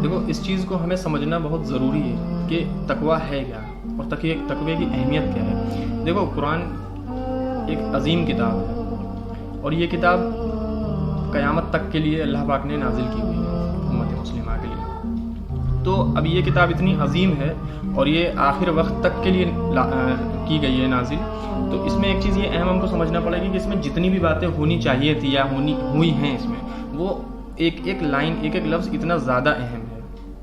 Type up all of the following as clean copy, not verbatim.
دیکھو اس چیز کو ہمیں سمجھنا بہت ضروری ہے کہ تقویٰ ہے کیا اور تقوی کی اہمیت کیا ہے. دیکھو قرآن ایک عظیم کتاب ہے اور یہ کتاب قیامت تک کے لیے اللہ پاک نے نازل کی ہوئی ہے امت مسلمہ کے لیے. تو اب یہ کتاب اتنی عظیم ہے اور یہ آخر وقت تک کے لیے کی گئی ہے نازل. تو اس میں ایک چیز یہ اہم ہم کو سمجھنا پڑے گی کہ اس میں جتنی بھی باتیں ہونی چاہیے تھی یا ہوئی ہیں اس میں، وہ ایک ایک لائن ایک ایک لفظ اتنا زیادہ اہم ہے.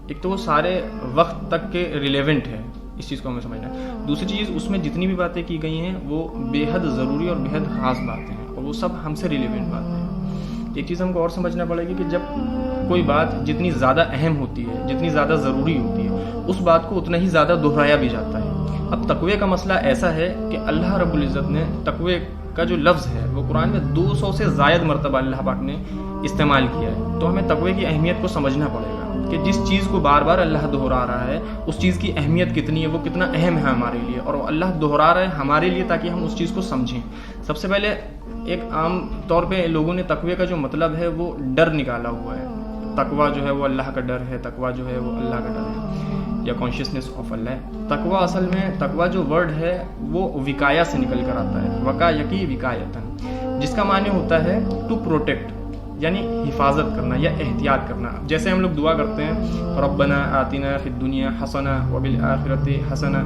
ایک تو وہ سارے وقت تک کے ریلیونٹ ہے، اس چیز کو ہمیں سمجھنا ہے. دوسری چیز اس میں جتنی بھی باتیں کی گئی ہیں وہ بے حد ضروری اور بے حد خاص باتیں ہیں اور وہ سب ہم سے ریلیونٹ باتیں ہیں. ایک چیز ہم کو اور سمجھنا پڑے گی کہ جب کوئی بات جتنی زیادہ اہم ہوتی ہے، جتنی زیادہ ضروری ہوتی ہے، اس بات کو اتنا ہی زیادہ دہرایا بھی جاتا ہے. اب تقوی کا مسئلہ ایسا ہے کہ اللہ رب العزت نے تقوی کا جو لفظ ہے وہ قرآن میں 200 سے زائد مرتبہ اللہ پاک نے استعمال کیا ہے. تو ہمیں تقوی کی اہمیت کو سمجھنا پڑے گا کہ جس چیز کو بار بار اللہ دہرا رہا ہے اس چیز کی اہمیت کتنی ہے، وہ کتنا اہم ہے ہمارے لیے، اور اللہ دہرا رہا ہے ہمارے لیے تاکہ ہم اس چیز کو سمجھیں. سب سے پہلے ایک عام طور پہ لوگوں نے تقوی کا جو مطلب ہے وہ ڈر نکالا ہوا ہے. تقوی جو ہے وہ اللہ کا ڈر ہے، تقوی جو ہے وہ اللہ کا ڈر ہے یا کانشیسنس آف اللہ ہے. تقوی اصل میں تقوی جو ورڈ ہے وہ وقایا سے نکل کر آتا ہے، وقایتی وقایتن، جس کا معنی ہوتا ہے ٹو پروٹیکٹ، یعنی حفاظت کرنا یا احتیاط کرنا. جیسے ہم لوگ دعا کرتے ہیں ربنا آتنا فی الدنیا حسنہ وبالآخرۃ حسنہ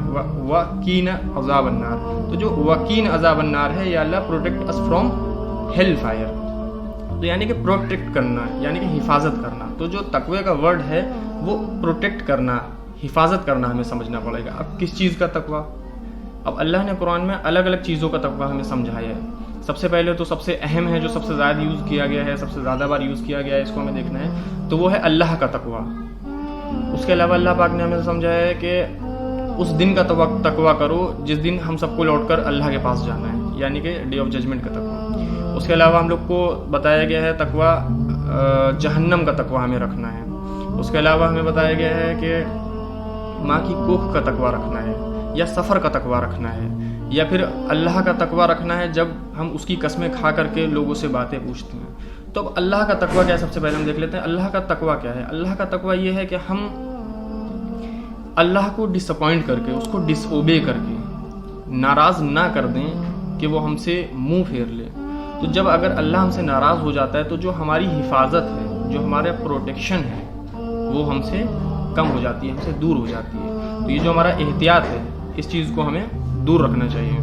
وقنا عذاب النار. تو جو وقین عذاب النار ہے، یا اللہ protect us from hell fire, تو یعنی کہ پروٹیکٹ کرنا یعنی کہ حفاظت کرنا. تو جو تقوی کا ورڈ ہے وہ پروٹیکٹ کرنا، حفاظت کرنا ہمیں سمجھنا پڑے گا. اب کس چیز کا تقوی؟ اب اللہ نے قرآن میں الگ الگ چیزوں کا تقوی ہمیں سمجھایا ہے. سب سے پہلے تو سب سے اہم ہے، جو سب سے زیادہ یوز کیا گیا ہے، سب سے زیادہ بار یوز کیا گیا ہے، اس کو ہمیں دیکھنا ہے، تو وہ ہے اللہ کا تقوی. اس کے علاوہ اللہ پاک نے ہمیں سمجھایا ہے کہ اس دن کا تقوی کرو جس دن ہم سب کو لوٹ کر اللہ کے پاس جانا ہے، یعنی کہ ڈے آف ججمنٹ کا تقوی. اس کے علاوہ ہم لوگ کو بتایا گیا ہے تقوی جہنم کا تقوی ہمیں رکھنا ہے. اس کے علاوہ ہمیں بتایا گیا ہے کہ ماں کی کوکھ کا تقوی رکھنا ہے، یا سفر کا تقوی رکھنا ہے، یا پھر اللہ کا تقوی رکھنا ہے جب ہم اس کی قسمیں کھا کر کے لوگوں سے باتیں پوچھتے ہیں. تو اب اللہ کا تقوی کیا ہے؟ سب سے پہلے ہم دیکھ لیتے ہیں اللہ کا تقوی کیا ہے. اللہ کا تقوی یہ ہے کہ ہم اللہ کو ڈس اپوائنٹ کر کے، اس کو ڈس اوبے کر کے، ناراض نہ کر دیں کہ وہ ہم سے منہ پھیر لے. تو جب اگر اللہ ہم سے ناراض ہو جاتا ہے تو جو ہماری حفاظت ہے، جو ہمارا پروٹیکشن ہے، وہ ہم سے کم ہو جاتی ہے، ہم سے دور ہو جاتی ہے. تو یہ جو ہمارا احتیاط ہے، اس چیز کو ہمیں دور رکھنا چاہیے.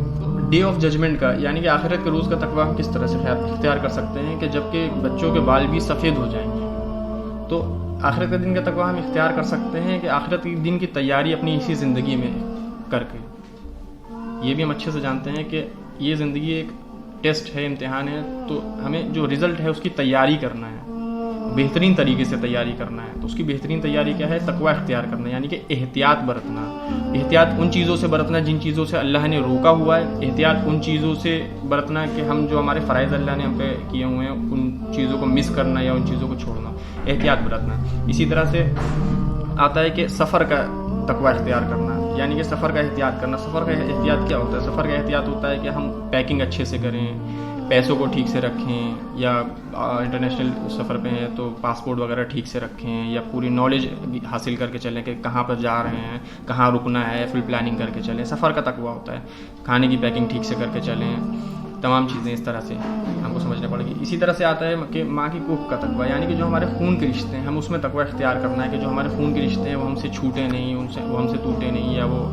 ڈے آف ججمنٹ کا یعنی کہ آخرت کے روز کا تقوی ہم کس طرح سے اختیار کر سکتے ہیں کہ جب کہ بچوں کے بال بھی سفید ہو جائیں گے، تو آخرت کے دن کا تقوی ہم اختیار کر سکتے ہیں کہ آخرت کے دن کی تیاری اپنی اسی زندگی میں کر کے. یہ بھی ہم اچھے سے جانتے ہیں کہ یہ زندگی ایک ٹیسٹ ہے، امتحان ہے، تو ہمیں جو رزلٹ ہے اس کی تیاری کرنا ہے، بہترین طریقے سے تیاری کرنا ہے. تو اس کی بہترین تیاری کیا ہے؟ تقوی اختیار کرنا، یعنی کہ احتیاط برتنا. احتیاط ان چیزوں سے برتنا جن چیزوں سے اللہ نے روکا ہوا ہے، احتیاط ان چیزوں سے برتنا کہ ہم جو ہمارے فرائض اللہ نے ہم پہ کیے ہوئے ہیں ان چیزوں کو مس کرنا یا ان چیزوں کو چھوڑنا، احتیاط برتنا. اسی طرح سے آتا ہے کہ سفر کا تقوی اختیار کرنا، یعنی کہ سفر کا احتیاط کرنا. سفر کا احتیاط کیا ہوتا ہے؟ سفر کا احتیاط ہوتا ہے کہ ہم پیکنگ اچھے سے کریں، پیسوں کو ٹھیک سے رکھیں، یا انٹرنیشنل سفر پہ ہیں تو پاسپورٹ وغیرہ ٹھیک سے رکھیں، یا پوری نالج حاصل کر کے چلیں کہ کہاں پر جا رہے ہیں، کہاں رکنا ہے، فل پلاننگ کر کے چلیں. سفر کا تقوی ہوتا ہے کھانے کی پیکنگ ٹھیک سے کر کے چلیں. تمام چیزیں اس طرح سے ہم کو سمجھنا پڑے گی. اسی طرح سے آتا ہے کہ ماں کی کوکھ کا تقوی، یعنی کہ جو ہمارے خون کے رشتے ہیں ہم اس میں تقوی اختیار کرنا ہے کہ جو ہمارے خون کے رشتے ہیں وہ ہم سے چھوٹے نہیں، وہ ہم سے ٹوٹے نہیں، یا وہ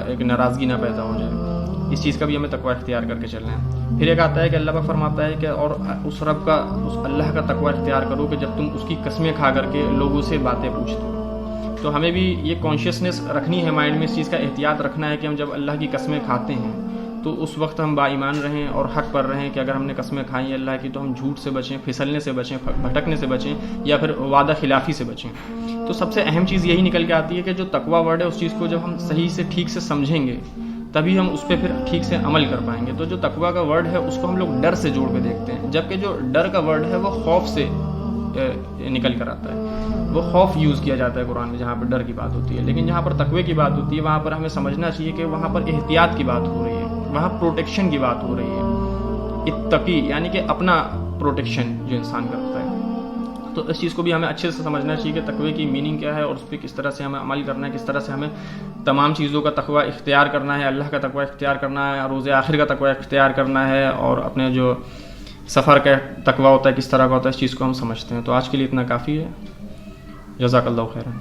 ایک ناراضگی نہ پیدا ہو جائے. اس چیز کا بھی ہمیں تقوی اختیار کر کے چلنا ہے. پھر ایک آتا ہے کہ اللہ پاک فرماتا ہے کہ اور اس رب کا، اس اللہ کا تقوی اختیار کرو کہ جب تم اس کی قسمیں کھا کر کے لوگوں سے باتیں پوچھتے ہو. تو ہمیں بھی یہ کانشیسنس رکھنی ہے مائنڈ میں، اس چیز کا احتیاط رکھنا ہے کہ ہم جب اللہ کی قسمیں کھاتے ہیں تو اس وقت ہم با ایمان رہیں اور حق پر رہیں کہ اگر ہم نے قسمیں کھائی ہیں اللہ کی تو ہم جھوٹ سے بچیں، پھسلنے سے بچیں، بھٹکنے سے بچیں، یا پھر وعدہ خلافی سے بچیں. تو سب سے اہم چیز یہی نکل کے آتی ہے کہ جو تقوی ورڈ ہے اس چیز کو جب ہم صحیح سے ٹھیک سے سمجھیں گے تبھی ہم اس پہ پھر ٹھیک سے عمل کر پائیں گے. تو جو تقوی کا ورڈ ہے اس کو ہم لوگ ڈر سے جوڑ کے دیکھتے ہیں، جبکہ جو ڈر کا ورڈ ہے وہ خوف سے نکل کر آتا ہے. وہ خوف یوز کیا جاتا ہے قرآن میں جہاں پر ڈر کی بات ہوتی ہے، لیکن جہاں پر تقوی کی بات ہوتی ہے وہاں پر ہمیں سمجھنا چاہیے کہ وہاں پر احتیاط کی بات ہو رہی ہے، وہاں پروٹیکشن کی بات ہو رہی ہے. اتقی یعنی کہ اپنا پروٹیکشن جو انسان کرتا ہے. تو اس چیز کو بھی ہمیں اچھے سے سمجھنا چاہیے کہ تقوی کی میننگ کیا ہے اور اس پہ کس طرح سے ہمیں عمل کرنا ہے، کس طرح سے ہمیں تمام چیزوں کا تقوی اختیار کرنا ہے، اللہ کا تقوی اختیار کرنا ہے، روز آخر کا تقوی اختیار کرنا ہے، اور اپنے جو سفر کا تقوی ہوتا ہے کس طرح کا ہوتا ہے، اس چیز کو ہم سمجھتے ہیں. تو آج کے لیے اتنا کافی ہے. جزاک اللہ خیرا.